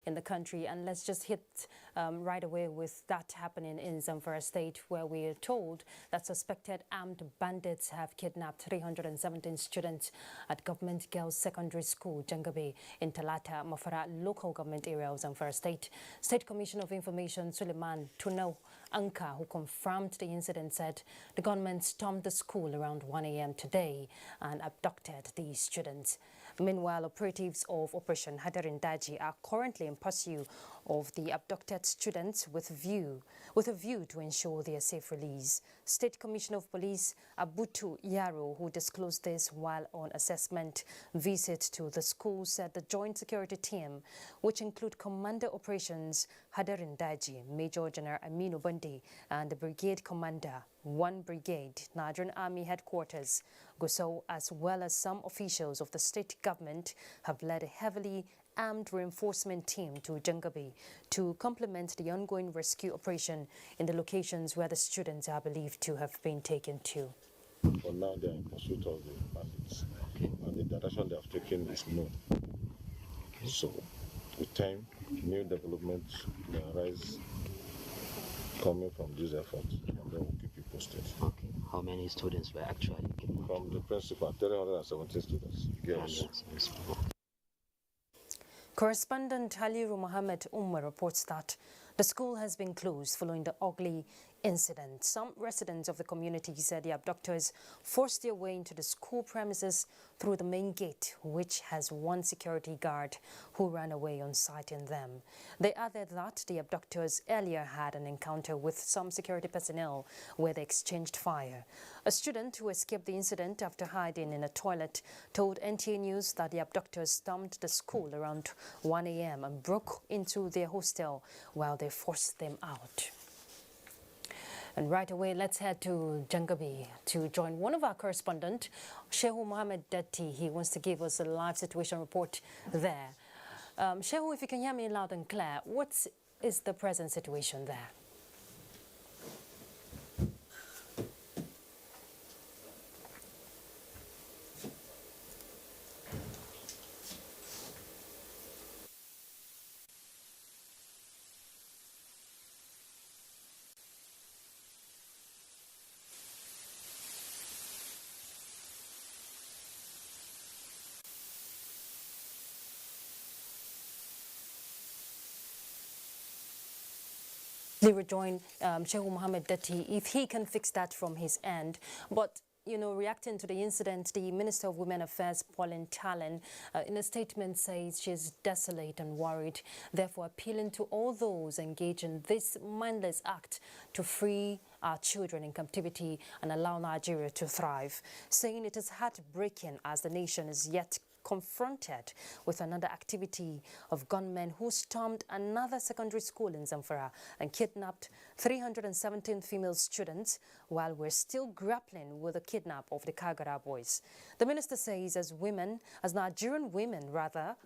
in the country. And let's just hit right away with that happening in Zamfara state, where we are told that suspected armed bandits have kidnapped 317 students at Government Girls Secondary School, Jangebe, in Talata, Mafara local government area of Zamfara state. State Commissioner of Information Suleiman Tunau Anka, who confirmed the incident, said the gunmen stormed the school around 1 a.m. today and abducted these students. Meanwhile, operatives of Operation Hadarin Daji are currently in pursuit of the abducted students with a view to ensure their safe release. State Commissioner of Police Abutu Yaro, who disclosed this while on assessment visit to the school, said the joint security team, which include Commander Operations Hadarin Daji, Major General Aminu Bandi, and the Brigade Commander, 1 Brigade, Nigerian Army Headquarters, Gusau, as well as some officials of the state government, have led a heavily armed reinforcement team to Jangebe to complement the ongoing rescue operation in the locations where the students are believed to have been taken to. For now, they are in pursuit of the bandits, and the direction they have taken is known. So, with time, new developments may arise coming from these efforts, and then we'll keep you posted. Okay. How many students were actually kidnapped? From the principal, 317 students, girls. Correspondent Haliru Mohammed Umar reports that the school has been closed following the ugly incident. Some residents of the community said the abductors forced their way into the school premises through the main gate, which has one security guard who ran away on sighting them. They added that the abductors earlier had an encounter with some security personnel where they exchanged fire. A student who escaped the incident after hiding in a toilet told NTA News that the abductors stormed the school around 1 a.m. and broke into their hostel while they forced them out. And right away, let's head to Jangebe to join one of our correspondents, Shehu Mohammed Datti. He wants to give us a live situation report there. Shehu, if you can hear me loud and clear, what is the present situation there? They rejoin Shehu Mohammed Datti if he can fix that from his end. But you know, reacting to the incident, the Minister of Women Affairs, Pauline Tallen, in a statement says she's desolate and worried, therefore appealing to all those engaged in this mindless act to free our children in captivity and allow Nigeria to thrive, saying it is heartbreaking as the nation is yet confronted with another activity of gunmen who stormed another secondary school in Zamfara and kidnapped 317 female students while we're still grappling with the kidnap of the Kagara boys. The minister says as Nigerian women,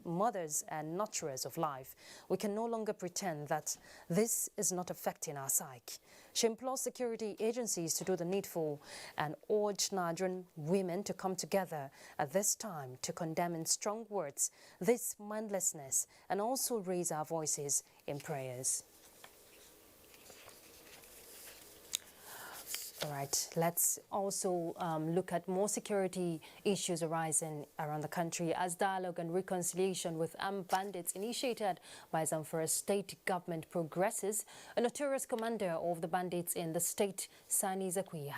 mothers and nurturers of life, we can no longer pretend that this is not affecting our psyche. She implores security agencies to do the needful and urged Nigerian women to come together at this time to condemn in strong words this mindlessness and also raise our voices in prayers. All right, let's also look at more security issues arising around the country as dialogue and reconciliation with armed bandits initiated by Zamfara state government progresses. A notorious commander of the bandits in the state, Sani Zakwi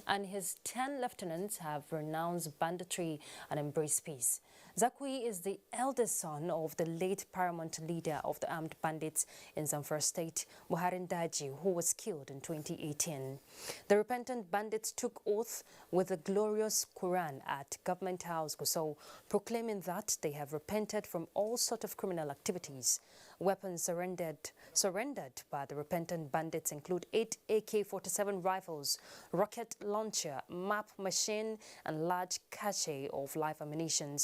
and his 10 lieutenants have renounced banditry and embraced peace. Zakwi is the eldest son of the late paramount leader of the armed bandits in Zamfara state, Buharin Daji, who was killed in 2018. The repentant bandits took oath with the glorious Quran at Government House, Gusau, proclaiming that they have repented from all sorts of criminal activities. Weapons surrendered by the repentant bandits include 8 AK-47 rifles, rocket launcher, map machine, and large cache of live ammunition.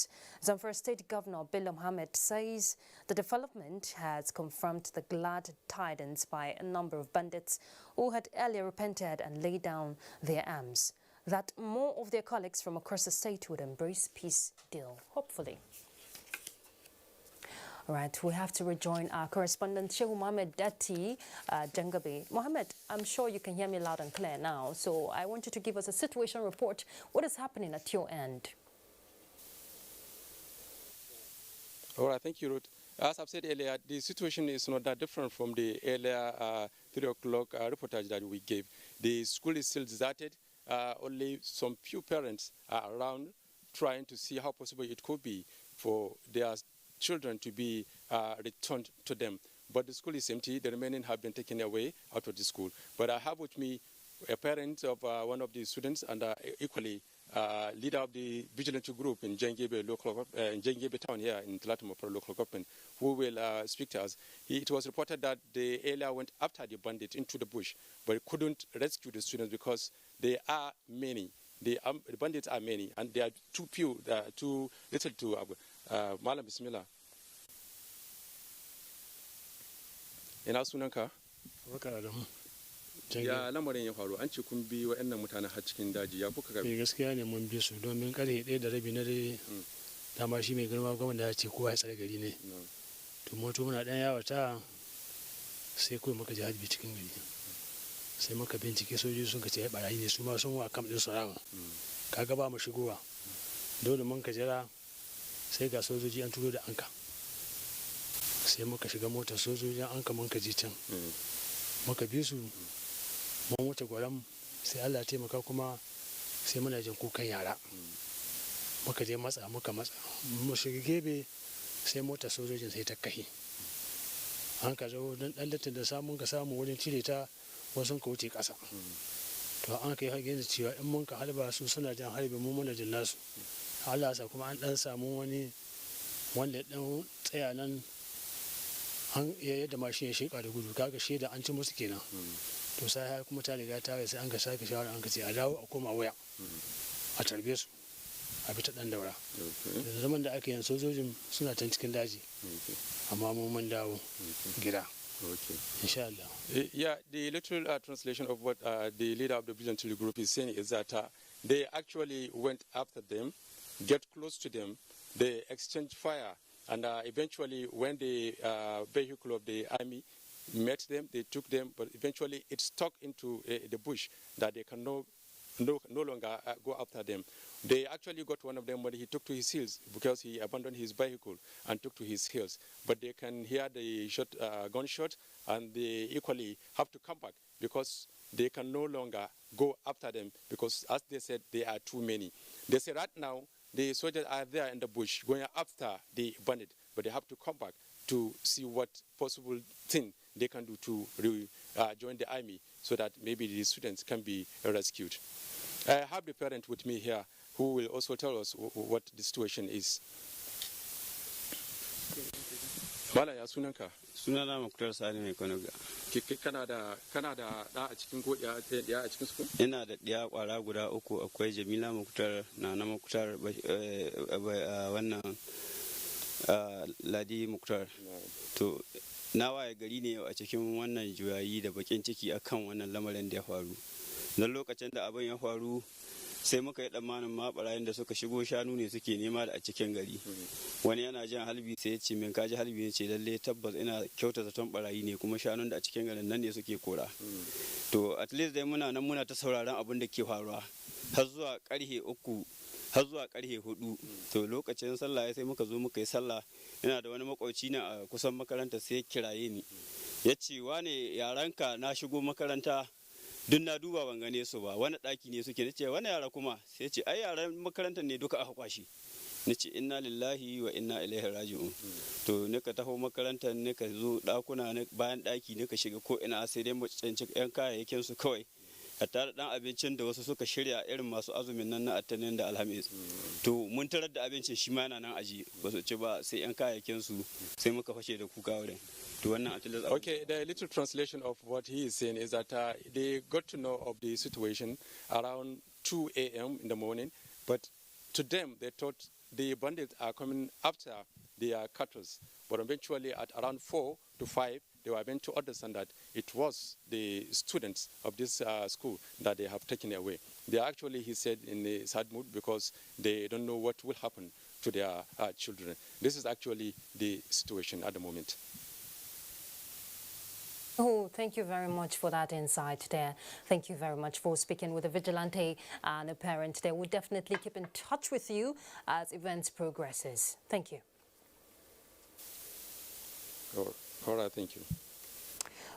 Zamfara State Governor Bello Mohammed says the development has confirmed the glad tidings by a number of bandits who had earlier repented and laid down their arms, that more of their colleagues from across the state would embrace peace deal, hopefully. All right, we have to rejoin our correspondent, Sheikh Mohammed Dati Jangebe. Mohammed, I'm sure you can hear me loud and clear now, so I want you to give us a situation report. What is happening at your end? All right, thank you, Ruth. As I've said earlier, the situation is not that different from the earlier 3 o'clock reportage that we gave. The school is still deserted. Only some few parents are around trying to see how possible it could be for their children to be returned to them. But the school is empty. The remaining have been taken away out of the school. But I have with me a parent of one of the students and equally leader of the vigilante group in Jangebe in Jangebe town here in Plateau local government, who will speak to us. It was reported that the area went after the bandit into the bush, but couldn't rescue the students because they are many. The bandits are many, and they are too few, too little to. Malam Bismillah. Ina sunanka? Ya lamarin ya faru an ce kun bi waɗannan mutanen har cikin daji ya kuka gabi. Gaskiya ne mun bi su domin karfe 1:30 na dare dama shi mai girma gwamnati ya ce kowa ya tsare gari ne. To moto muna dan yawata sai kawai muka ji harbi cikin gari. Sai muka bincike sojoji sun ka ce barayi ne su ma sun wa kam din su rawa. Kaga ba mu shigowa. Dole mun ka jira sai ga sojoji an turo da anka. Sai muka shiga motar sojojin anka mun ka je can. Muka bi su mun wuce gwaram sai Allah ya taimaka kuma sai muna jin kukan yara muka je muka matsa mu shiga gebe sai motar sojojin sai ta kahi an ka zo dan dallatin da samun ka samu wurin cire ta wasu ka wuce kasa to an kai hage da cewa in mun ka halba su suna jan harbi mu muna jin nasu Allah sa kuma an dan samu wani wanda dan tsaya nan an yadda mashin ya sheka da gudu kaga shaida an ci musu kenan to sai kuma ta riga ta sai an ka sake shawara an ka ce a dawo a koma waya a tarbe su a bi ta dan daura da zaman da aka yi sojojin suna can cikin daji amma mu mun dawo gida insha Allah. Yeah, the literal translation of what the leader of the vigilante group is saying is that they actually went after them, get close to them, they exchanged fire. And eventually, when the vehicle of the army met them, they took them, but eventually it stuck into the bush that they can no longer go after them. They actually got one of them, but he took to his heels because he abandoned his vehicle and took to his heels. But they can hear the gunshot, and they equally have to come back because they can no longer go after them because, as they said, they are too many. They say right now, the soldiers are there in the bush going after the bandit, but they have to come back to see what possible thing they can do to join the army so that maybe the students can be rescued. I have the parent with me here who will also tell us what the situation is. Mala ya sunanka? Sunana Muktar Sani mai Kwanoga. Kana da da a cikin ko ya a cikin su? Ina da ɗiya ƙwara guda uku, akwai Jamila Muktar, Nana Muktar, wannan Ladi Muktar. To na waye gari ne a cikin wannan juyayi da bakin ciki akan wannan lamarin da ya faru. Don lokacin da abin ya faru sai muka yi tsammanin ma barayin da suka shigo shanu ne suke nema da a cikin gari. Wani yana jan halbi sai ya ce min kaji halbi ne ce lalle tabbas ina kyauta zaton barayi ne kuma shanun da a cikin garin nan ne suke kora. To at least dai muna nan muna ta sauraron abin da ke faruwa har zuwa karhe 3 har zuwa karhe 4. To lokacin sallah sai muka zo muka yi sallah, ina da wani makwauci na a kusan makaranta sai ya kiraye ni ya ce wane yaranka na shigo makaranta duk na duba ban gane su ba, wani ɗaki ne suke, nace wani yara kuma sai ce ai yaran makarantar ne duka aka kwashi. Nace inna lillahi wa inna ilaihi raji'un. To nika taho makarantar nika zo ɗakuna bayan ɗaki nika shiga ko ina sai dai mu cancanci yan kayayyakin su kawai a tare dan abincin da wasu suka shirya irin masu azumin nan na Attanin da Alhamis. To mun tarar da abincin shi ma yana nan aji ba su ci ba sai yan kayayyakin su sai muka fashe da kuka wurin. Okay, the little translation of what he is saying is that they got to know of the situation around 2 a.m. in the morning, but to them they thought the bandits are coming after their cattle. But eventually at around 4 to 5, they were able to understand that it was the students of this school that they have taken away. They actually, he said, in a sad mood because they don't know what will happen to their children. This is actually the situation at the moment. Oh, thank you very much for that insight there. Thank you very much for speaking with a vigilante and a parent there. We'll definitely keep in touch with you as events progresses. Thank you. All right, thank you.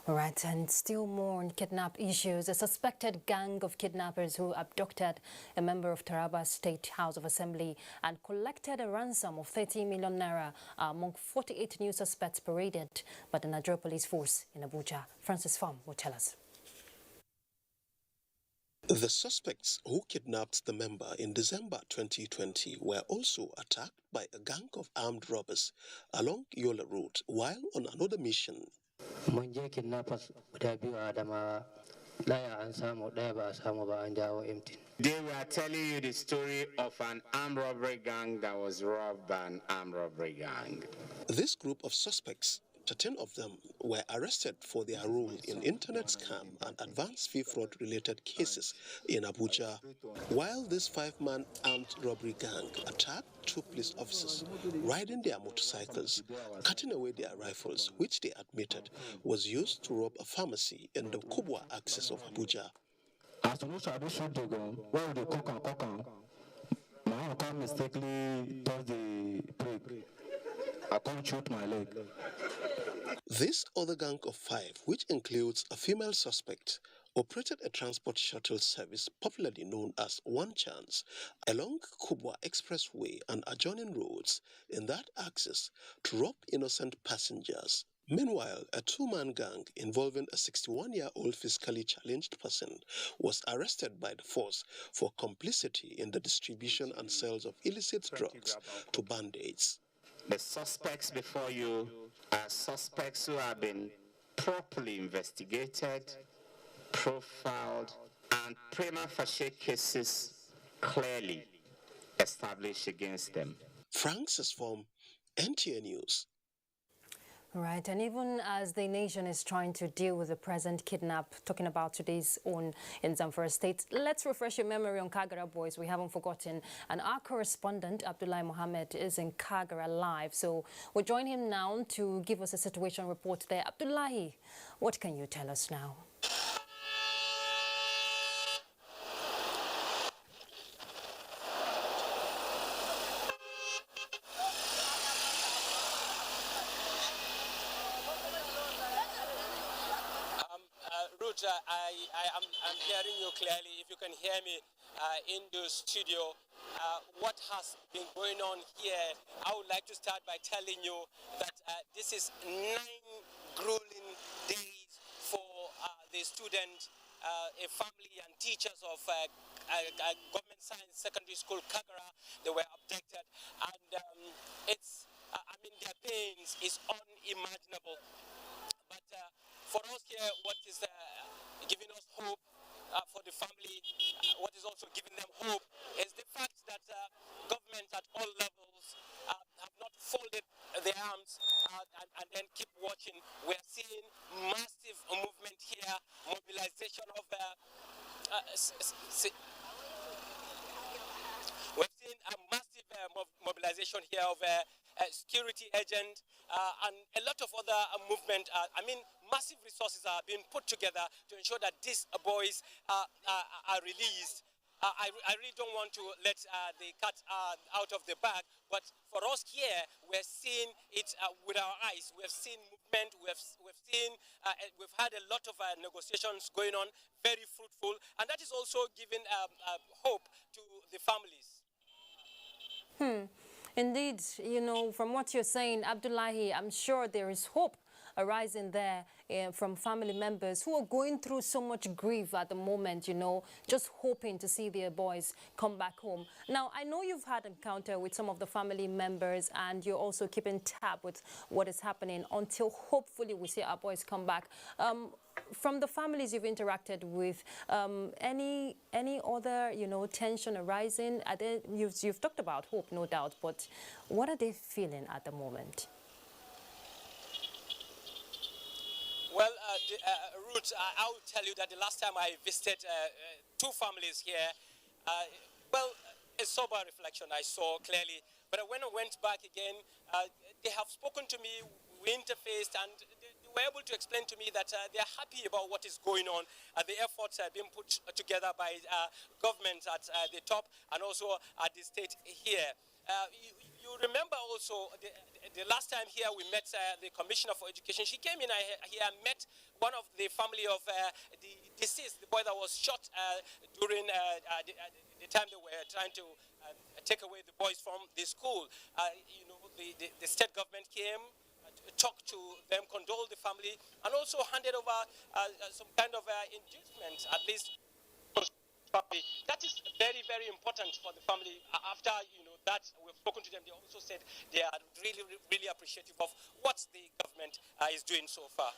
All right, and still more on kidnap issues. A suspected gang of kidnappers who abducted a member of Taraba State House of Assembly and collected a ransom of 30 million naira among 48 new suspects paraded by the Nigerian police force in Abuja. Francis Farm will tell us. The suspects who kidnapped the member in December 2020 were also attacked by a gang of armed robbers along Yola Road while on another mission. They were telling you the story of an armed robbery gang that was robbed by an armed robbery gang. This group of suspects, 13 of them, were arrested for their role in internet scam and advanced fee fraud related cases in Abuja, while this 5-man armed robbery gang attacked 2 police officers riding their motorcycles, cutting away their rifles, which they admitted was used to rob a pharmacy in the Kubwa axis of Abuja. As soon as I shoot the gun, while they cook, my hand mistakenly touched the brake. I can't shoot my leg. This other gang of 5, which includes a female suspect, operated a transport shuttle service popularly known as One Chance along Kubwa Expressway and adjoining roads in that axis to rob innocent passengers. Meanwhile, a 2-man gang involving a 61-year-old physically challenged person was arrested by the force for complicity in the distribution and sales of illicit drugs to bandits. The suspects before you are suspects who have been properly investigated, profiled, and prima facie cases clearly established against them. Francis from NTA News. Right, and even as the nation is trying to deal with the present kidnap, talking about today's own in Zamfara State, let's refresh your memory on Kagara boys. We haven't forgotten. And our correspondent, Abdullahi Mohammed, is in Kagara live. So we'll join him now to give us a situation report there. Abdullahi, what can you tell us now? I'm hearing you clearly. If you can hear me in the studio, what has been going on here, I would like to start by telling you that this is 9 grueling days for the students, a family and teachers of Government Science Secondary School, Kagara. They were abducted, and it's, their pains is unimaginable. But for us here, what is giving us hope for the family, what is also giving them hope is the fact that government at all levels have not folded their arms and then keep watching. We are seeing massive movement here, mobilization of we've seen a massive mobilization here of security agent and a lot of other movement. Massive resources are being put together to ensure that these boys are released. I really don't want to let the cat out of the bag, but for us here, we're seeing it with our eyes. We've seen movement. We've had a lot of negotiations going on, very fruitful, and that is also giving hope to the families. Indeed, from what you're saying, Abdullahi, I'm sure there is hope arising there from family members who are going through so much grief at the moment, just hoping to see their boys come back home. Now, I know you've had encounter with some of the family members and you're also keeping tab with what is happening until hopefully we see our boys come back. From the families you've interacted with, any other, tension arising? You've talked about hope, no doubt, but what are they feeling at the moment? Well, Ruth, I will tell you that the last time I visited 2 families here, a sober reflection I saw clearly But when I went back again, they have spoken to me, we interfaced, and they were able to explain to me that they are happy about what is going on. The efforts are being put together by government at the top and also at the state here. You remember also the last time here we met the Commissioner for Education. She came in here and met one of the family of the deceased, the boy that was shot during the time they were trying to take away the boys from the school. You know, the state government came, talked to them, condoled the family, and also handed over some kind of inducement, at least. That is very, very important for the family. After that, we've spoken to them. They also said they are really, really appreciative of what the government is doing so far.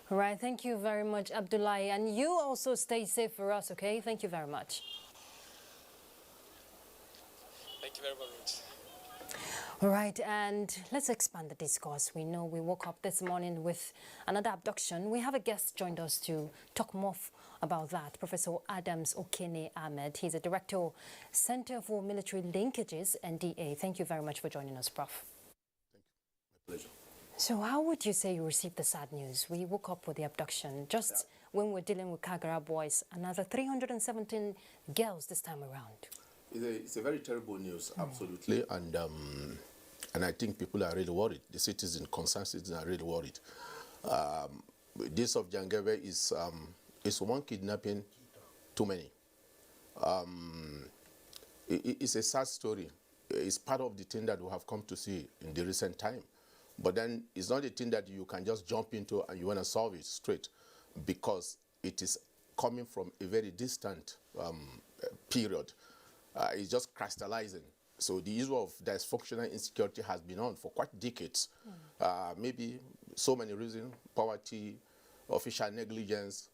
All right, thank you very much, Abdullahi. And you also stay safe for us, okay? Thank you very much. Thank you very much. All right, and let's expand the discourse. We know we woke up this morning with another abduction. We have a guest joined us to talk more about that, Professor Adams Okene Ahmed. He's a director, Center for Military Linkages, NTA. Thank you very much for joining us, Prof. Thank you. My pleasure. So how would you say you received the sad news? We woke up with the abduction just when we're dealing with Kagara boys, another 317 girls this time around. It's a very terrible news, absolutely, and I think people are really worried. The citizens, concerned citizens, are really worried. This of Jangebe is one kidnapping too many. It's a sad story. It's part of the thing that we have come to see in the recent time. But then it's not a thing that you can just jump into and you want to solve it straight, because it is coming from a very distant period. It's just crystallizing. So the issue of dysfunctional insecurity has been on for quite decades. Maybe so many reasons: poverty, official negligence,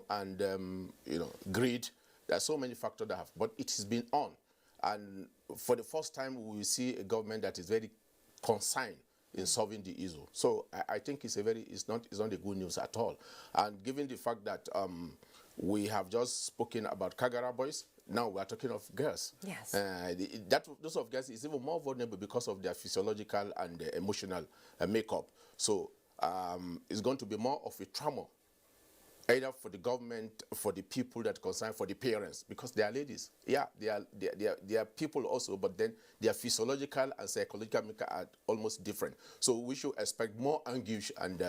and greed. There are so many factors that have, but it has been on. And for the first time, we will see a government that is very concerned in solving the issue. So I think it's not a good news at all. And given the fact that we have just spoken about Kagara boys, now we are talking of girls. Yes. Those of girls is even more vulnerable because of their physiological and emotional makeup. So it's going to be more of a trauma, either for the government, for the people that concern, for the parents, because they are ladies. Yeah, they are people also, but then their physiological and psychological makeup are almost different. So we should expect more anguish and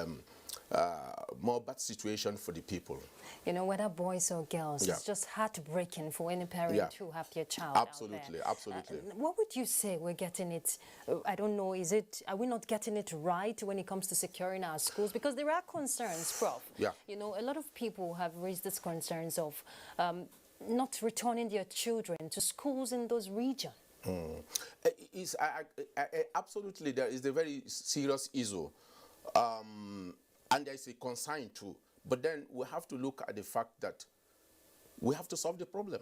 more bad situation for the people. Whether boys or girls, it's just heartbreaking for any parent who have their child Absolutely, out there. absolutely. What would you say we're getting it, I don't know, are we not getting it right when it comes to securing our schools? Because there are concerns, Prof. Yeah. A lot of people have raised these concerns of not returning their children to schools in those regions. Absolutely, there is a very serious issue. And there's a concern too. But then we have to look at the fact that we have to solve the problem.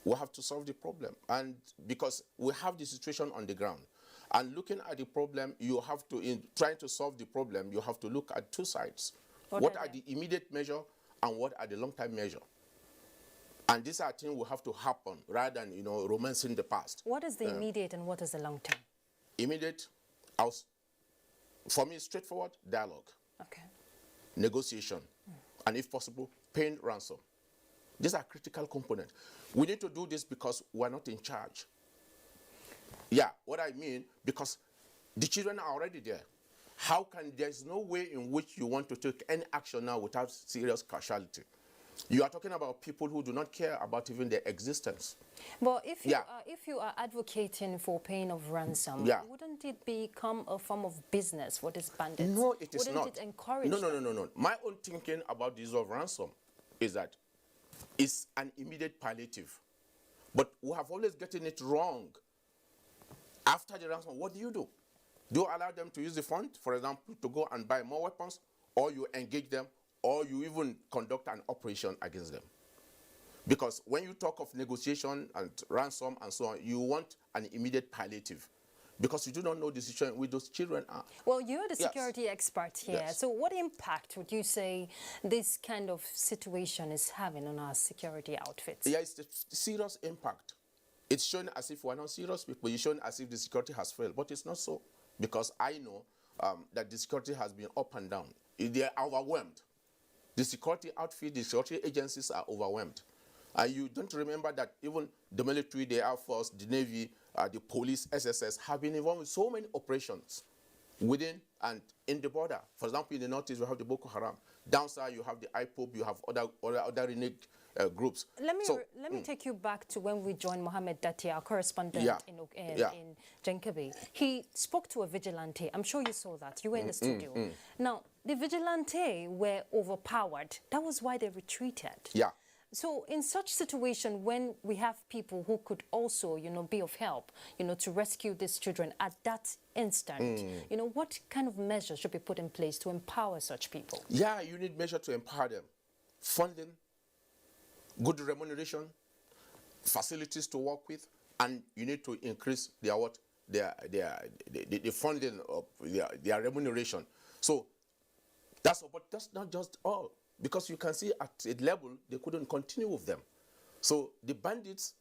We have to solve the problem. And because we have the situation on the ground. And looking at the problem, you have to, in trying to solve the problem, you have to look at two sides. What are the immediate measure and what are the long-term measure? And these are things will have to happen rather than, romancing the past. What is the immediate and what is the long-term? Immediate, for me, straightforward dialogue. Okay. Negotiation, and if possible, paying ransom. These are critical components. We need to do this because we're not in charge. Yeah, what I mean, because the children are already there. There's no way in which you want to take any action now without serious casualty. You are talking about people who do not care about even their existence. But if you are advocating for paying of ransom, wouldn't it become a form of business for these bandits? No, it is not. Wouldn't it encourage No. My own thinking about the use of ransom is that it's an immediate palliative. But we have always gotten it wrong. After the ransom, what do? Do you allow them to use the fund, for example, to go and buy more weapons, or you engage them, or you even conduct an operation against them? Because when you talk of negotiation and ransom and so on, you want an immediate palliative, because you do not know the situation where those children are. Well, you're the security expert here. Yes. So what impact would you say this kind of situation is having on our security outfits? Yeah, it's a serious impact. It's shown as if we're not serious people. It's shown as if the security has failed, but it's not so, because I know that the security has been up and down. They are overwhelmed. The security outfit, the security agencies are overwhelmed. And you don't remember that even the military, the Air Force, the Navy, the police, SSS have been involved in so many operations within and in the border. For example, in the northeast, you have the Boko Haram. Down south, you have the IPOB, you have other renegade groups. Let me take you back to when we joined Mohammed Dati, our correspondent in Jangebe. He spoke to a vigilante. I'm sure you saw that. You were in the studio. Now, the vigilante were overpowered. That was why they retreated. Yeah. So in such situation, when we have people who could also, be of help, to rescue these children at that instant, what kind of measures should be put in place to empower such people? Yeah, you need measures to empower them. Funding, good remuneration, facilities to work with, and you need to increase the funding of their remuneration. So that's not just all. Because you can see at a level, they couldn't continue with them. So the bandits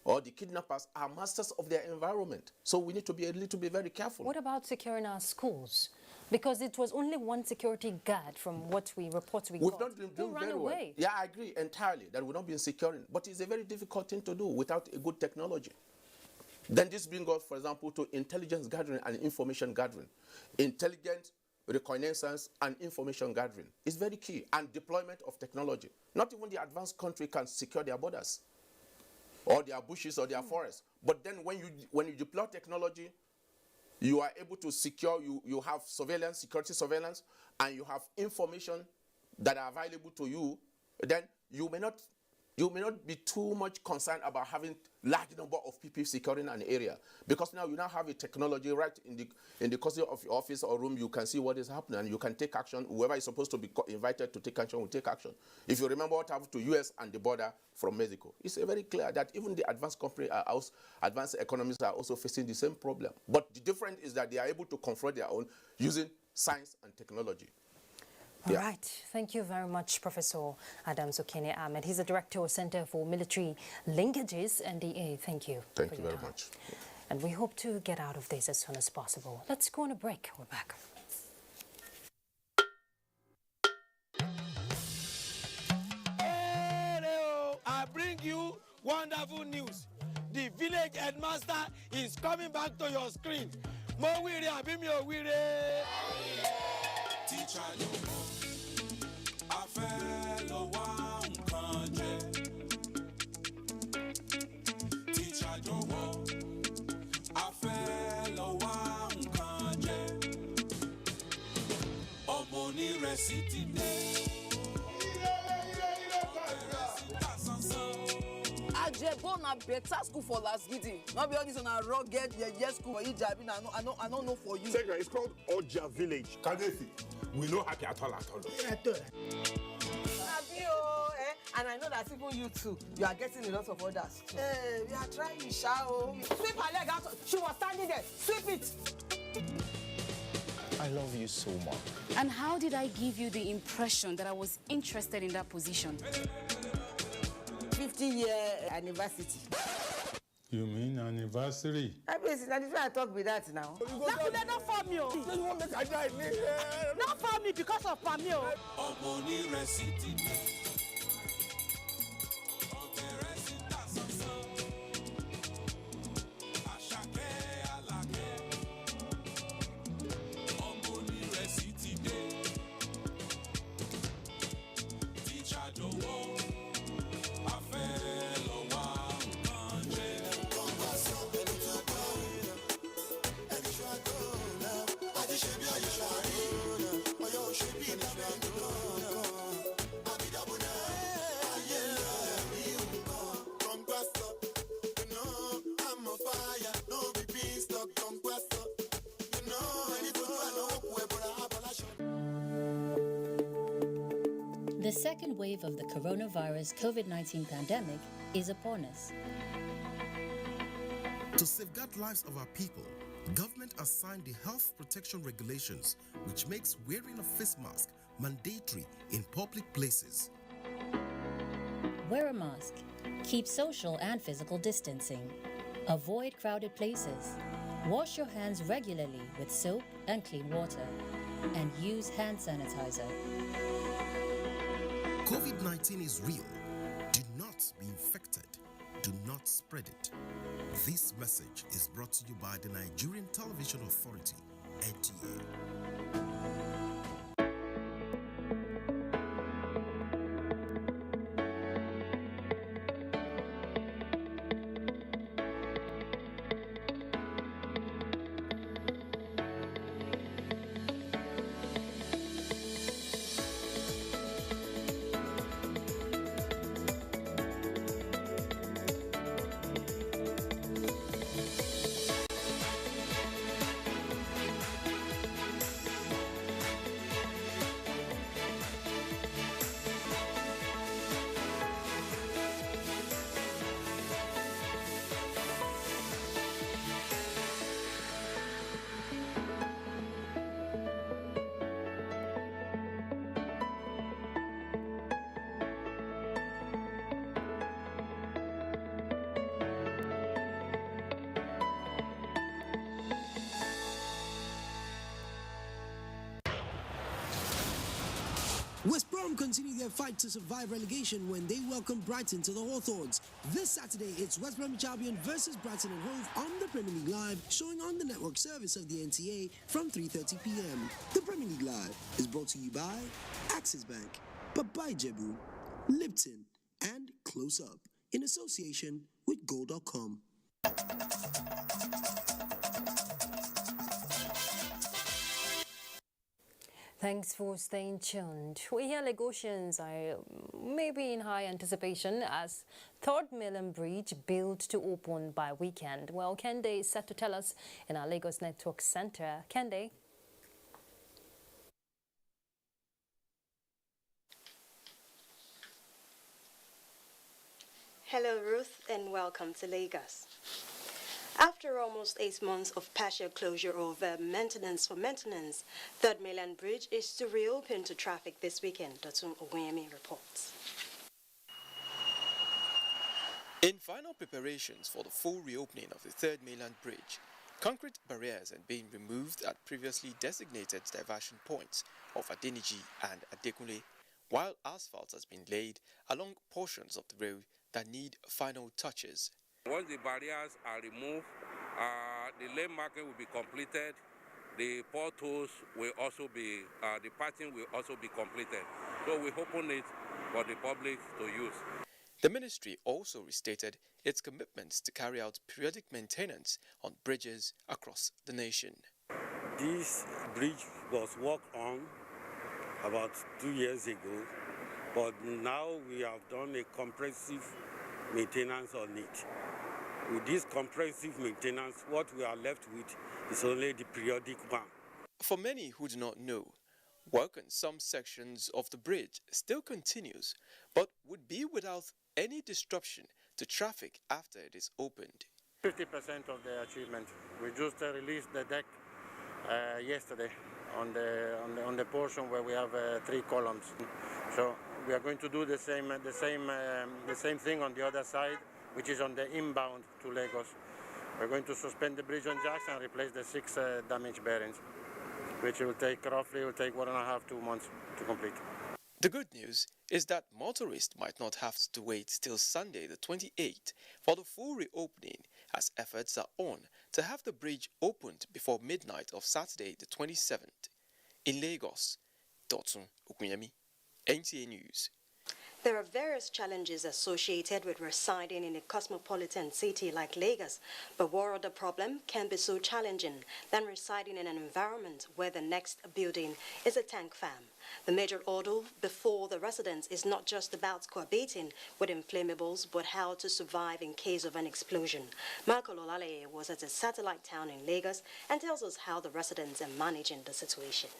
or the kidnappers are masters of their environment. So we need to be a little bit very careful. What about securing our schools? Because it was only one security guard from what we report we got. We've not been doing very well. Yeah, I agree entirely that we've not been securing. But it's a very difficult thing to do without a good technology. Then this brings us, for example, to intelligence gathering and information gathering. Intelligent reconnaissance and information gathering is very key, and deployment of technology. Not even the advanced country can secure their borders or their bushes or their forests. But then when you deploy technology, you are able to secure, you have surveillance, security surveillance, and you have information that are available to you, then you may not be too much concerned about having large number of people securing an area, because now you have a technology right in the custody of your office or room. You can see what is happening and you can take action. Whoever is supposed to be invited to take action will take action. If you remember what happened to US and the border from Mexico, it's very clear that even the advanced advanced economies are also facing the same problem. But the difference is that they are able to confront their own using science and technology. All right. Thank you very much, Professor Adams Okene Ahmed. He's the Director of Center for Military Linkages, NTA. Thank you. Thank you very much. And we hope to get out of this as soon as possible. Let's go on a break. We're back. Hello, I bring you wonderful news. The village headmaster is coming back to your screen. Mo wiri abi mi o wiri. Teacher, Ajebo na better school for last gidi. Not be all this on a rugged school for Ijabi. I don't know for you. Second, it's called Oja Village. Kadesi. We know happy at all. And I know that even you too, you are getting a lot of orders too. Hey, we are trying, Shao. Sweep her leg out. She was standing there. Sweep it. I love you so much. And how did I give you the impression that I was interested in that position? 50-year anniversary. You mean anniversary? I mean, I talk with that now. Not for me. Not for me because of Pamio. The second wave of the coronavirus COVID-19 pandemic is upon us. To safeguard lives of our people, government has signed the Health Protection Regulations, which makes wearing a face mask mandatory in public places. Wear a mask. Keep social and physical distancing. Avoid crowded places. Wash your hands regularly with soap and clean water. And use hand sanitizer. COVID-19 is real. Do not be infected. Do not spread it. This message is brought to you by the Nigerian Television Authority, NTA. West Brom continue their fight to survive relegation when they welcome Brighton to the Hawthorns. This Saturday, it's West Bromwich Albion versus Brighton and Hove on the Premier League Live, showing on the network service of the NTA from 3:30 p.m. The Premier League Live is brought to you by Axis Bank, Bye Jebu, Lipton, and Close Up, in association with Goal.com. Thanks for staying tuned. We hear Lagosians are maybe in high anticipation as Third Mainland Bridge built to open by weekend. Well, Kende is set to tell us in our Lagos Network Center. Kende? Hello, Ruth, and welcome to Lagos. After almost 8 months of partial closure of maintenance, Third Mainland Bridge is to reopen to traffic this weekend, Dotun Oguyemi reports. In final preparations for the full reopening of the Third Mainland Bridge, concrete barriers are being removed at previously designated diversion points of Adeniji and Adekunle, while asphalt has been laid along portions of the road that need final touches. Once the barriers are removed, the lane marking will be completed. The potholes will also be, the patching will also be completed. So we open it for the public to use. The ministry also restated its commitments to carry out periodic maintenance on bridges across the nation. This bridge was worked on about 2 years ago, but now we have done a comprehensive maintenance on it. With this comprehensive maintenance, what we are left with is only the periodic one. For many who do not know, work on some sections of the bridge still continues, but would be without any disruption to traffic after it is opened. 50% of the achievement. We just released the deck yesterday on the portion where we have 3 columns. So we are going to do the same thing on the other side, which is on the inbound to Lagos. We're going to suspend the bridge on jacks and replace the 6 damaged bearings, which will take roughly 1.5 to 2 months to complete. The good news is that motorists might not have to wait till Sunday the 28th for the full reopening, as efforts are on to have the bridge opened before midnight of Saturday the 27th. In Lagos, Dotun Oguyemi, NTA News. There are various challenges associated with residing in a cosmopolitan city like Lagos, but what other problem can be so challenging than residing in an environment where the next building is a tank farm? The major hurdle before the residents is not just about cohabiting with inflammables, but how to survive in case of an explosion. Marco Lolale was at a satellite town in Lagos and tells us how the residents are managing the situation.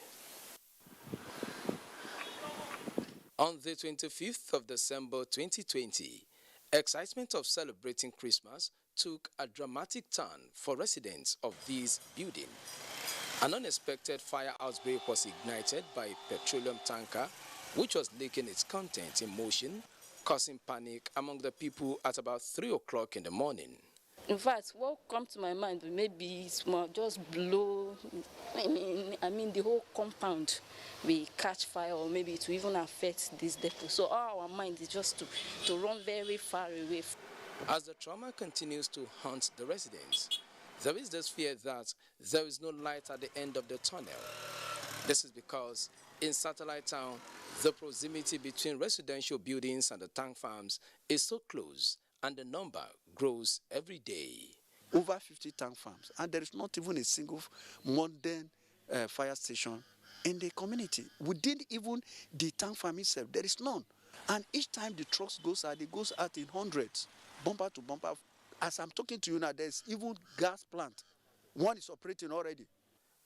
On the 25th of December 2020, excitement of celebrating Christmas took a dramatic turn for residents of this building. An unexpected fire outbreak was ignited by a petroleum tanker, which was leaking its contents in motion, causing panic among the people at about 3 o'clock in the morning. In fact, what comes to my mind maybe small, just blow. I mean, the whole compound will catch fire, or maybe it will even affect this depot. So all our mind is just to run very far away. As the trauma continues to haunt the residents, there is this fear that there is no light at the end of the tunnel. This is because in Satellite Town, the proximity between residential buildings and the tank farms is so close, and the number grows every day. Over 50 tank farms, and there is not even a single modern fire station in the community. Within even the tank farm itself, there is none. And each time the trucks goes out, it goes out in hundreds, bumper to bumper. As I'm talking to you now, there's even gas plant. One is operating already.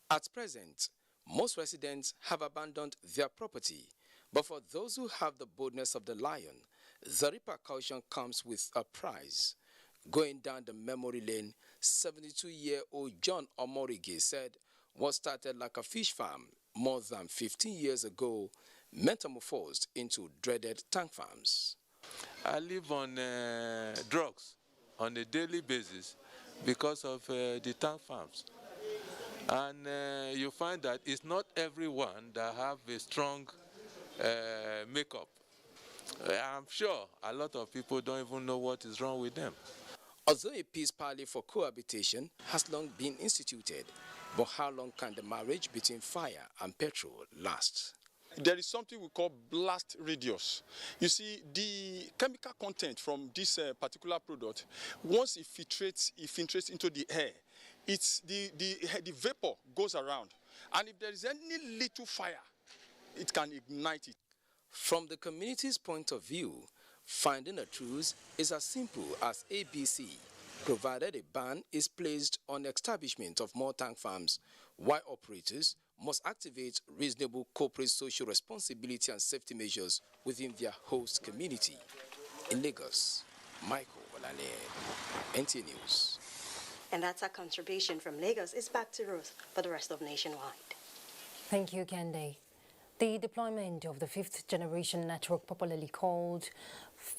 At present, most residents have abandoned their property, but for those who have the boldness of the lion, the repercussion comes with a price. Going down the memory lane, 72-year-old John Omorige said what started like a fish farm more than 15 years ago metamorphosed into dreaded tank farms. I live on drugs on a daily basis because of the tank farms. And you find that it's not everyone that have a strong makeup. I'm sure a lot of people don't even know what is wrong with them. Although a peace parley for cohabitation has long been instituted, but how long can the marriage between fire and petrol last? There is something we call blast radius. You see, the chemical content from this particular product, once it filtrates into the air, the vapor goes around. And if there is any little fire, it can ignite it. From the community's point of view, finding a truce is as simple as ABC, provided a ban is placed on the establishment of more tank farms, while operators must activate reasonable corporate social responsibility and safety measures within their host community. In Lagos, Michael Olale, NTA News. And that's our contribution from Lagos. It's back to Ruth for the rest of Nationwide. Thank you, Kende. The deployment of the fifth generation network, popularly called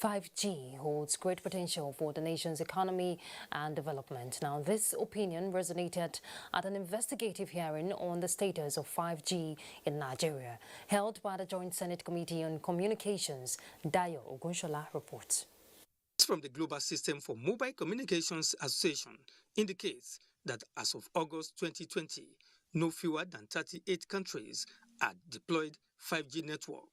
5G, holds great potential for the nation's economy and development. Now, this opinion resonated at an investigative hearing on the status of 5G in Nigeria, held by the Joint Senate Committee on Communications. Dayo Ogunshola reports. From the Global System for Mobile Communications Association indicates that as of August 2020, no fewer than 38 countries had deployed 5G network,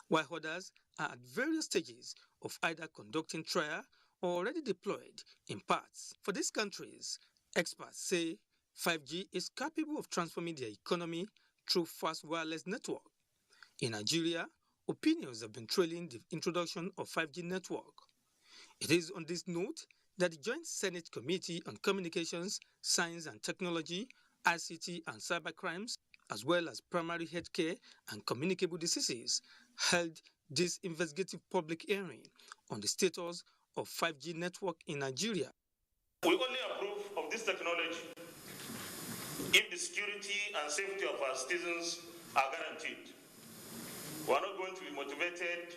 while others are at various stages of either conducting trial or already deployed in parts. For these countries, experts say 5G is capable of transforming their economy through fast wireless network. In Nigeria, opinions have been trailing the introduction of 5G network. It is on this note that the Joint Senate Committee on Communications, Science and Technology, ICT and Cybercrimes, as well as primary healthcare and communicable diseases, held this investigative public hearing on the status of 5G network in Nigeria. We only approve of this technology if the security and safety of our citizens are guaranteed. We are not going to be motivated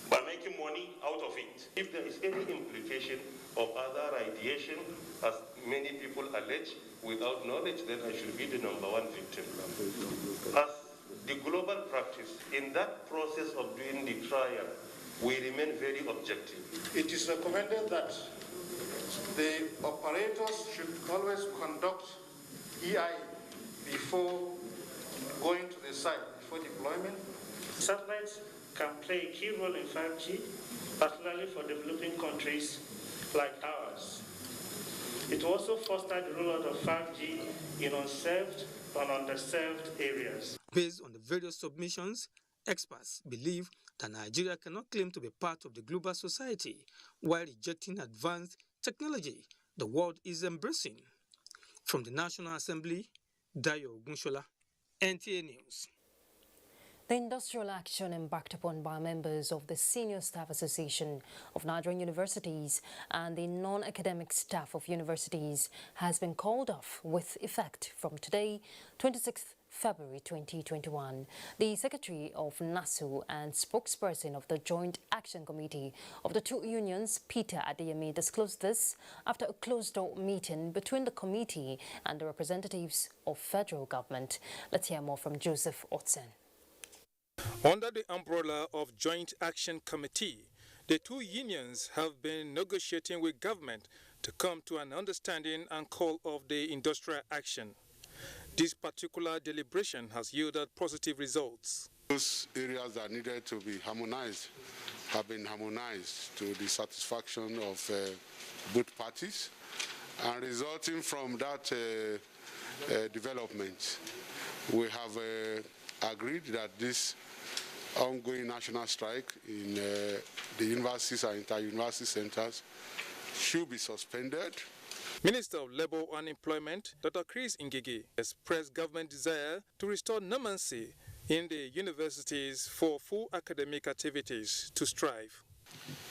by making money out of it. If there is any implication of other radiation, as many people allege, without knowledge, then I should be the number one victim. As the global practice, in that process of doing the trial, we remain very objective. It is recommended that the operators should always conduct EI before going to the site, before deployment. Satellites can play a key role in 5G, particularly for developing countries like ours. It also fostered the rollout of 5G in unserved and underserved areas. Based on the various submissions, experts believe that Nigeria cannot claim to be part of the global society while rejecting advanced technology the world is embracing. From the National Assembly, Dayo Ogunshola, NTA News. The industrial action embarked upon by members of the Senior Staff Association of Nigerian Universities and the non-academic staff of universities has been called off with effect from today, 26th February 2021. The Secretary of NASU and spokesperson of the Joint Action Committee of the two unions, Peter Adeyemi, disclosed this after a closed-door meeting between the committee and the representatives of federal government. Let's hear more from Joseph Otsen. Under the umbrella of Joint Action Committee, the two unions have been negotiating with government to come to an understanding and call off the industrial action. This particular deliberation has yielded positive results. Those areas that needed to be harmonized have been harmonized to the satisfaction of both parties, and resulting from that development, we have agreed that this ongoing national strike in the universities and inter-university centers should be suspended. Minister of Labour and Employment, Dr. Chris Ngige, expressed government desire to restore normalcy in the universities for full academic activities to strive.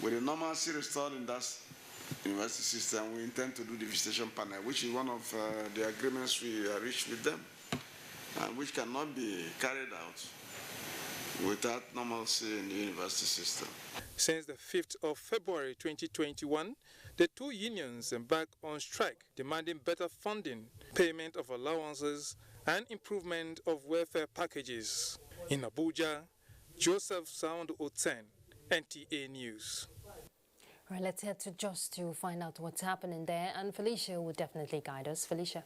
With the normalcy restored in that university system, we intend to do the visitation panel, which is one of the agreements we reached with them, and which cannot be carried out without normalcy in the university system. Since the 5th of February 2021, the two unions embarked on strike, demanding better funding, payment of allowances, and improvement of welfare packages. In Abuja, Joseph Sound Otsen, NTA News. Right, let's head to Jos to find out what's happening there, and Felicia will definitely guide us. Felicia.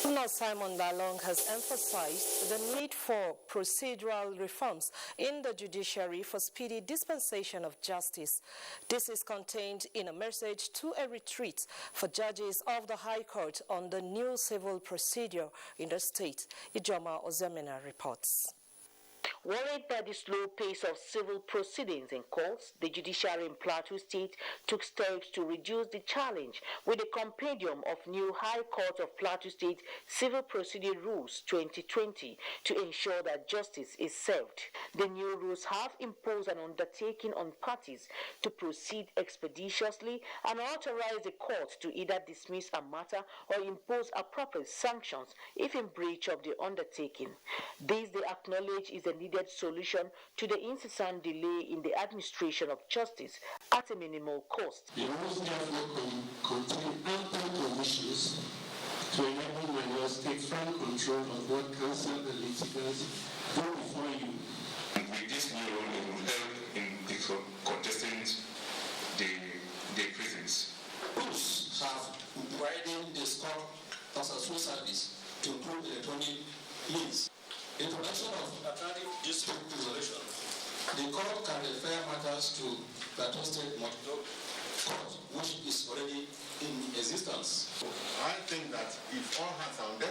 Governor Simon Lalong has emphasized the need for procedural reforms in the judiciary for speedy dispensation of justice. This is contained in a message to a retreat for judges of the High Court on the new civil procedure in the state. Ijoma Ozemena reports. Worried by the slow pace of civil proceedings in courts, the judiciary in Plateau State took steps to reduce the challenge with a compendium of new High Court of Plateau State Civil Procedure Rules 2020 to ensure that justice is served. The new rules have imposed an undertaking on parties to proceed expeditiously and authorize the court to either dismiss a matter or impose appropriate sanctions if in breach of the undertaking. This, they acknowledge, is a needed solution to the incessant delay in the administration of justice at a minimal cost. The rules therefore contain ample provisions to enable members take full control of what counsel and litigants do before you. And with this new rule, it will help in contesting the prisons. Rules have widened the scope of such service to include electronic means. Introduction of electronic dispute resolution. The court can refer matters to Plateau State Court, which is already in existence. I think that if all hands are on deck,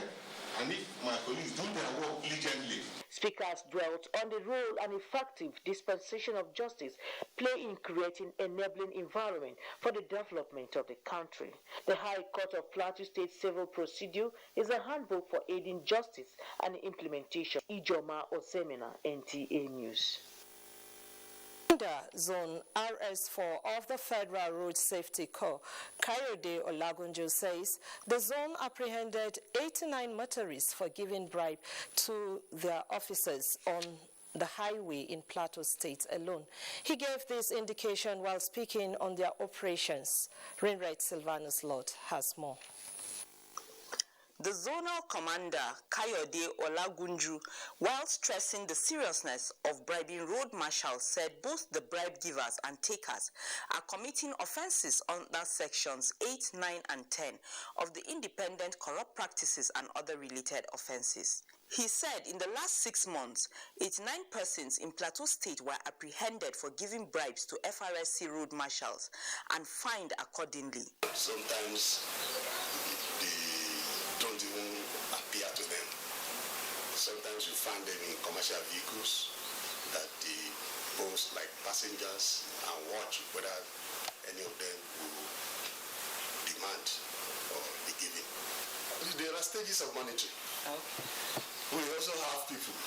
and if my colleagues do their work diligently. Speakers dwelt on the role and effective dispensation of justice play in creating enabling environment for the development of the country. The High Court of Plateau State Civil Procedure is a handbook for aiding justice and implementation. Ijoma Osemena, NTA News. Zone RS4 of the Federal Road Safety Corps, Kayode Olagunju, says the zone apprehended 89 motorists for giving bribe to their officers on the highway in Plateau State alone. He gave this indication while speaking on their operations. Rainwright Silvanus Lord has more. The zonal commander, Kayode Olagunju, while stressing the seriousness of bribing road marshals, said both the bribe givers and takers are committing offences under sections 8, 9, and 10 of the Independent Corrupt Practices and Other Related Offences. He said in the last 6 months, 89 persons in Plateau State were apprehended for giving bribes to FRSC road marshals and fined accordingly. Sometimes don't even appear to them. Sometimes you find them in commercial vehicles that they post like passengers and watch whether any of them will demand stages of monitoring. We also have people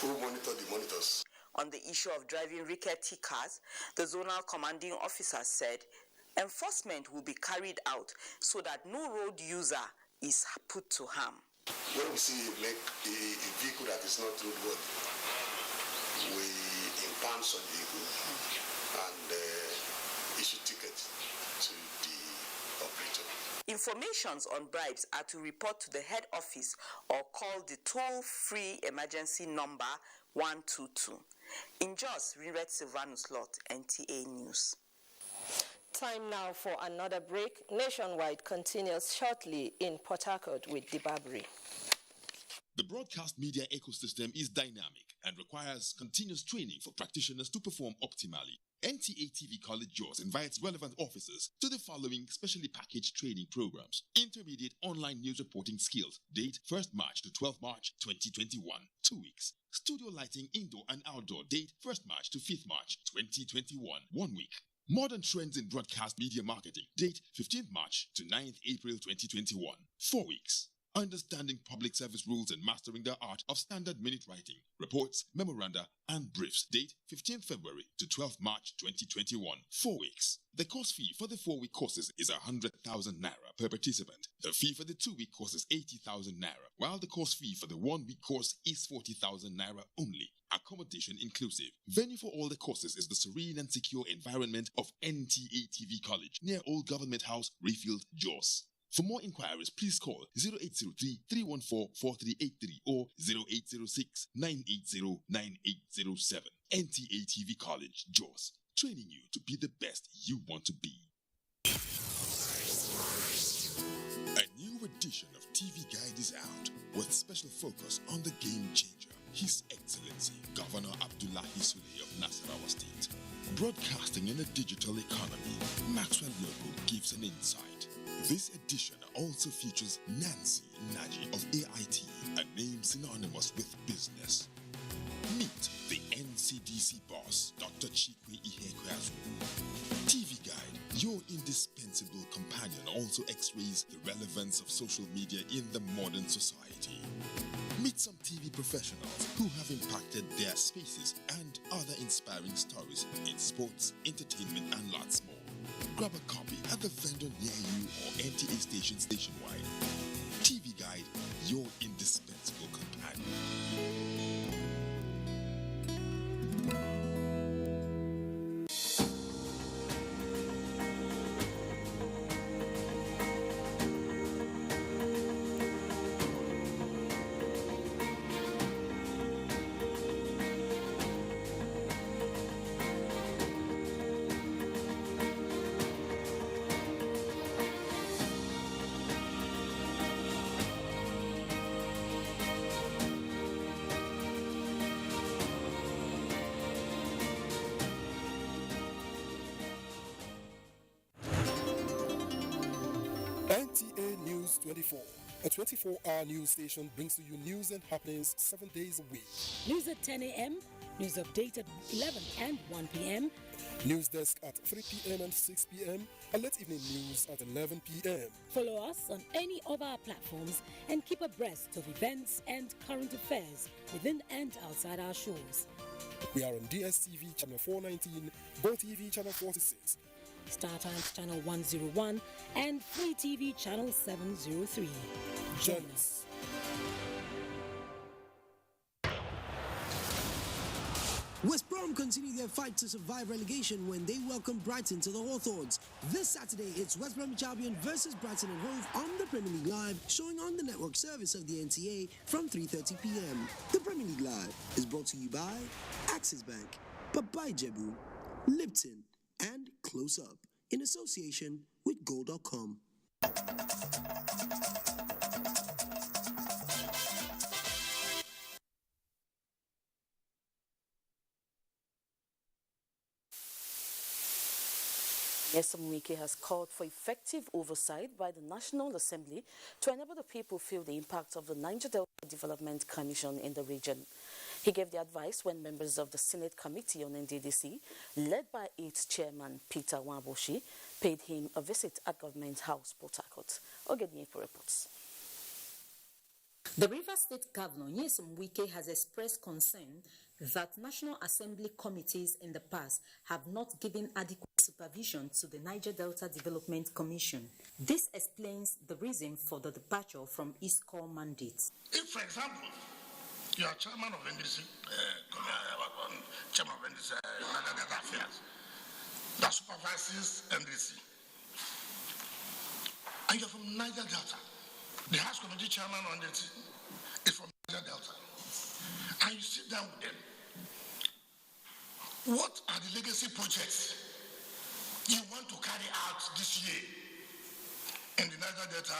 who monitor the monitors. On the issue of driving rickety cars, the zonal commanding officer said enforcement will be carried out so that no road user is put to harm. When we see a vehicle that is not roadworthy, we impound such vehicle and issue tickets to the operator. Informations on bribes are to report to the head office or call the toll-free emergency number 122. In Jos, Rinret Silvanus Lot, NTA News. Time now for another break. Nationwide continues shortly in Port Harcourt with Dibabri. The broadcast media ecosystem is dynamic and requires continuous training for practitioners to perform optimally. NTA TV College Jos invites relevant officers to the following specially packaged training programs. Intermediate online news reporting skills. Date 1st March to 12th March 2021. 2 weeks. Studio lighting indoor and outdoor. Date 1st March to 5th March 2021. 1 week. Modern trends in broadcast media marketing. Date 15th March to 9th April 2021. 4 weeks. Understanding public service rules and mastering the art of standard minute writing, reports, memoranda, and briefs. Date 15th February to 12th March 2021. 4 weeks. The course fee for the 4-week courses is 100,000 naira per participant. The fee for the 2-week course is 80,000 naira, while the course fee for the 1-week course is 40,000 naira only. Accommodation inclusive. Venue for all the courses is the serene and secure environment of NTA TV College near Old Government House, Rayfield, Jos. For more inquiries, please call 0803-314-4383 or 0806-980-9807. NTA TV College, Jos. Training you to be the best you want to be. A new edition of TV Guide is out with special focus on the game changer, His Excellency Governor Abdullahi Sule of Nasarawa State. Broadcasting in a digital economy, Maxwell Lobo gives an insight. This edition also features Nancy Naji of AIT, a name synonymous with business. Meet the NCDC boss, Dr. Chikwe Ihekweazu. TV Guide, your indispensable companion, also x-rays the relevance of social media in the modern society. Meet some TV professionals who have impacted their spaces and other inspiring stories in sports, entertainment, and lots more. Grab a copy at the vendor near you or NTA stations nationwide. TV Guide, your indispensable companion. NTA News 24, a 24-hour news station, brings to you news and happenings 7 days a week. News at 10 a.m., news update at 11 and 1 p.m. News desk at 3 p.m. and 6 p.m. and late evening news at 11 p.m. Follow us on any of our platforms and keep abreast of events and current affairs within and outside our shores. We are on DSTV channel 419, GoTV channel 46, Star Times channel 101 and Free TV channel 703. Join us. West Brom continue their fight to survive relegation when they welcome Brighton to the Hawthorns. This Saturday, it's West Bromwich Albion versus Brighton and Hove on the Premier League Live, showing on the network service of the NTA from 3:30 p.m. The Premier League Live is brought to you by Axis Bank, Babai Jebu, Lipton, and Close Up, in association with Goal.com. Nyesom Wike has called for effective oversight by the National Assembly to enable the people feel the impact of the Niger Delta Development Commission in the region. He gave the advice when members of the Senate Committee on NDDC, led by its chairman Peter Waboshi, paid him a visit at Government House, Port Harcourt. Ogedniepo reports. The Rivers State Governor, Nyesom Wike, has expressed concern that National Assembly committees in the past have not given adequate supervision to the Niger Delta Development Commission. This explains the reason for the departure from East Core mandates. If, for example, you are chairman of NDC, chairman of NDC, Niger Delta Affairs, that supervises NDC, and you're from Niger Delta, the House Committee chairman on NDC is from Niger Delta, and you sit down with them. What are the legacy projects you want to carry out this year in the Niger Delta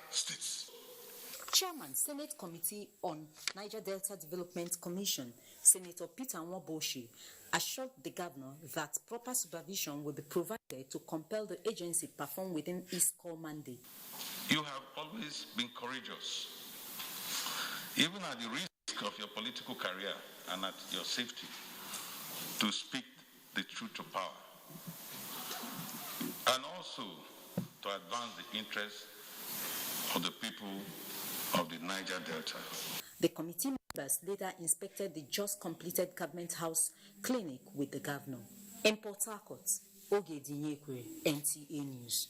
states? Chairman, Senate Committee on Niger Delta Development Commission, Senator Peter Nwaboshi, assured the governor that proper supervision will be provided to compel the agency perform within its core mandate. You have always been courageous, even at the risk of your political career and at your safety, to speak the truth to power, and also to advance the interests of the people of the Niger Delta. The committee members later inspected the just completed government house clinic with the governor. In Port Harcourt, Oge Dinyekwe, NTA News.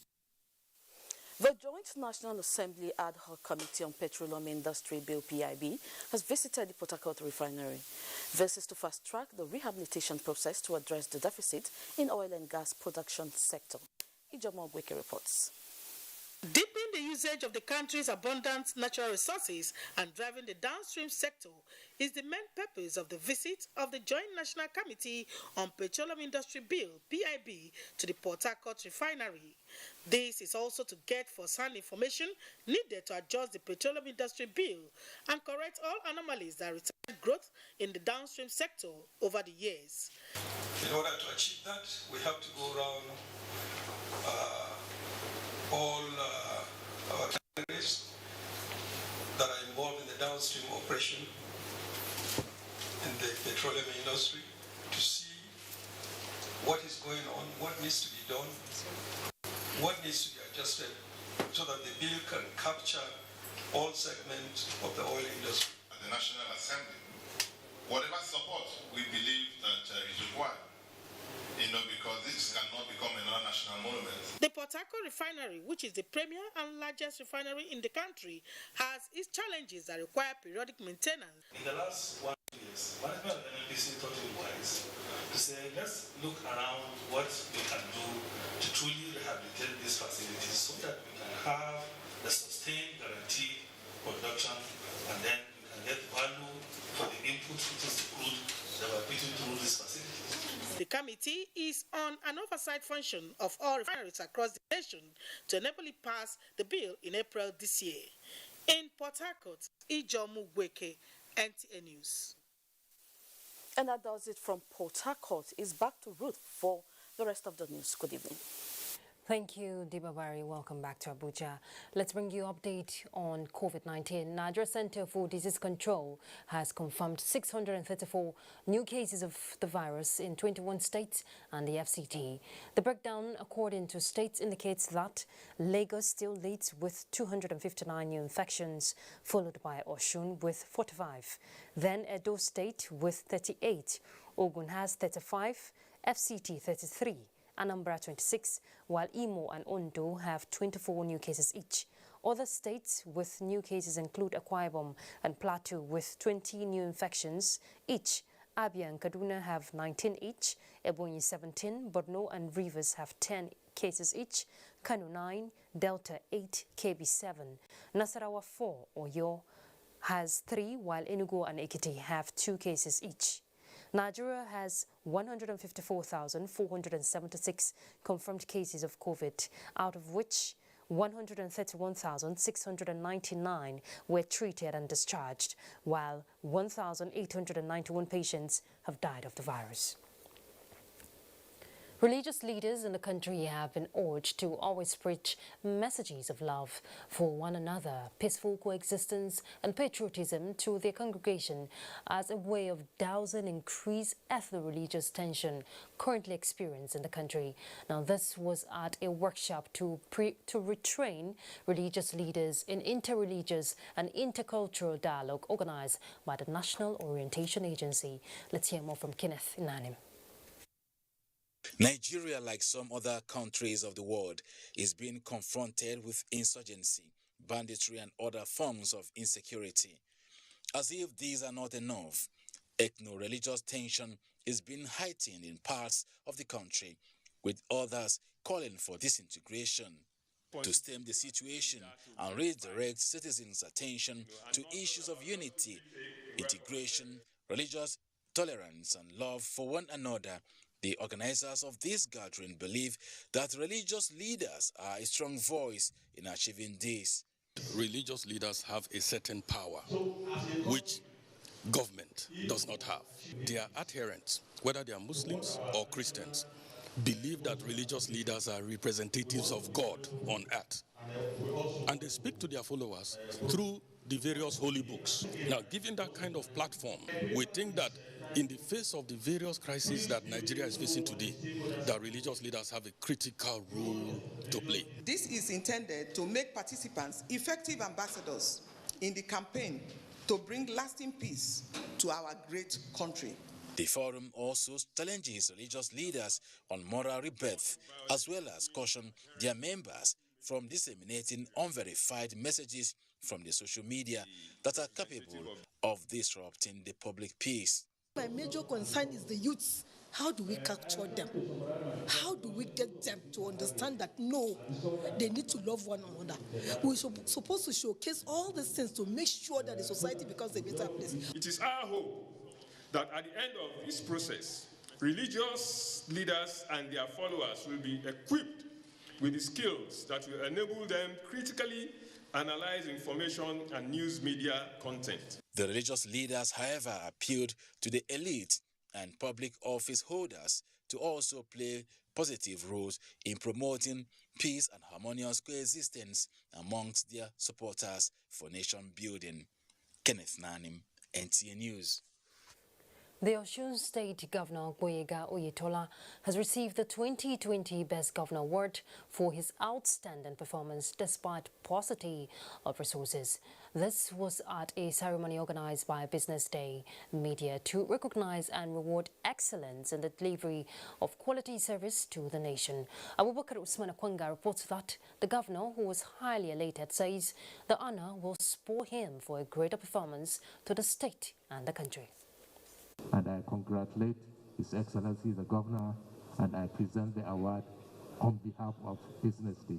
The Joint National Assembly Ad Hoc Committee on Petroleum Industry Bill PIB has visited the Port Harcourt refinery. This is to fast-track the rehabilitation process to address the deficit in oil and gas production sector. Ijomo Gweke reports. Deepening the usage of the country's abundant natural resources and driving the downstream sector is the main purpose of the visit of the Joint National Committee on Petroleum Industry Bill, PIB, to the Port Harcourt refinery. This is also to get first-hand information needed to adjust the Petroleum Industry Bill and correct all anomalies that retard growth in the downstream sector over the years. In order to achieve that, we have to go around all our countries that are involved in the downstream operation in the petroleum industry to see what is going on, what needs to be done, what needs to be adjusted so that the bill can capture all segments of the oil industry. At the National Assembly, whatever support we believe that is required, because this cannot become another national monument. The Port Harcourt refinery, which is the premier and largest refinery in the country, has its challenges that require periodic maintenance. In the last 1 year, management of NLPC thought it wise to say, let's look around what we can do to truly rehabilitate these facilities so that we can have the sustained guaranteed production, and then we can get value for the input, which is the crude that we're putting through these facilities. The committee is on an oversight function of all refineries across the nation to enable it pass the bill in April this year. In Port Harcourt, Ijomo Gweke, NTA News. And that does it from Port Harcourt. It's back to Ruth for the rest of the news. Good evening. Thank you, Dibabari. Welcome back to Abuja. Let's bring you update on COVID-19. Nigeria Center for Disease Control has confirmed 634 new cases of the virus in 21 states and the FCT. The breakdown, according to states, indicates that Lagos still leads with 259 new infections, followed by Osun with 45. Then Edo State with 38. Ogun has 35, FCT 33. Anambra 26, while Imo and Ondo have 24 new cases each. Other states with new cases include Akwa Ibom and Plateau with 20 new infections each. Abia and Kaduna have 19 each, Ebonyi 17, Borno and Rivers have 10 cases each, Kano 9, Delta 8, KB 7, Nasarawa 4, Oyo has 3, while Enugu and Ekiti have 2 cases each. Nigeria has 154,476 confirmed cases of COVID, out of which 131,699 were treated and discharged, while 1,891 patients have died of the virus. Religious leaders in the country have been urged to always preach messages of love for one another, peaceful coexistence and patriotism to their congregation as a way of dousing increased ethno-religious tension currently experienced in the country. Now, this was at a workshop to retrain religious leaders in interreligious and intercultural dialogue organized by the National Orientation Agency. Let's hear more from Kenneth Inanim. Nigeria, like some other countries of the world, is being confronted with insurgency, banditry and other forms of insecurity. As if these are not enough, ethno-religious tension is being heightened in parts of the country, with others calling for disintegration. To stem the situation and redirect citizens' attention to issues of unity, integration, religious tolerance and love for one another, the organizers of this gathering believe that religious leaders are a strong voice in achieving this. Religious leaders have a certain power which government does not have. Their adherents, whether they are Muslims or Christians, believe that religious leaders are representatives of God on earth. And they speak to their followers through the various holy books. Now, given that kind of platform, we think that in the face of the various crises that Nigeria is facing today, that religious leaders have a critical role to play. This is intended to make participants effective ambassadors in the campaign to bring lasting peace to our great country. The forum also challenges religious leaders on moral rebirth, as well as caution their members from disseminating unverified messages from the social media that are capable of disrupting the public peace. My major concern is the youths. How do we capture them? How do we get them to understand that, no, they need to love one another? We're supposed to showcase all these things to make sure that the society becomes a better place. It is our hope that at the end of this process, religious leaders and their followers will be equipped with the skills that will enable them critically analyze information and news media content. The religious leaders, however, appealed to the elite and public office holders to also play positive roles in promoting peace and harmonious coexistence amongst their supporters for nation building. Kenneth Nanim, NTA News. The Osun State Governor Gboyega Oyetola has received the 2020 Best Governor Award for his outstanding performance despite paucity of resources. This was at a ceremony organized by Business Day Media to recognize and reward excellence in the delivery of quality service to the nation. Abubakar Usman Akwanga reports that the governor, who was highly elated, says the honor will spur him for a greater performance to the state and the country. And I congratulate His Excellency the Governor, and I present the award on behalf of Business Day.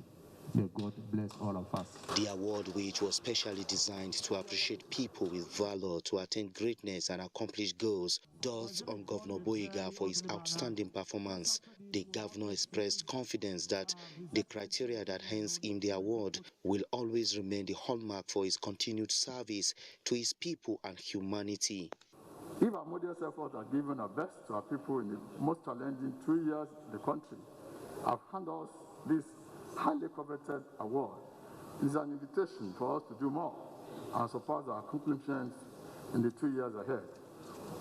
May God bless all of us. The award, which was specially designed to appreciate people with valor to attain greatness and accomplish goals, does on Governor Gboyega for his outstanding performance. The governor expressed confidence that the criteria that hands him the award will always remain the hallmark for his continued service to his people and humanity. If our modest efforts are given our best to our people in the most challenging 2 years in the country, I've handed us this highly coveted award. It's an invitation for us to do more and surpass our accomplishments in the 2 years ahead.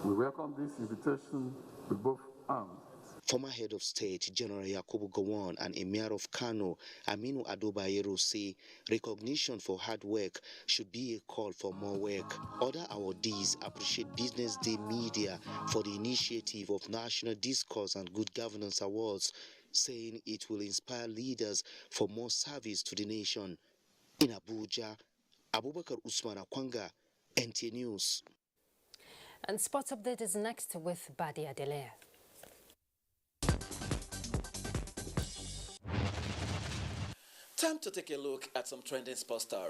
We welcome this invitation with both arms. Former head of state General Yakubu Gowon and Emir of Kano Aminu Ado Bayero say recognition for hard work should be a call for more work. Other awardees appreciate Business Day Media for the initiative of National Discourse and Good Governance Awards, saying it will inspire leaders for more service to the nation. In Abuja, Abubakar Usman Akwanga, NTA News. And Sports Update is next with Badi Adelaire. Time to take a look at some trending sports stories.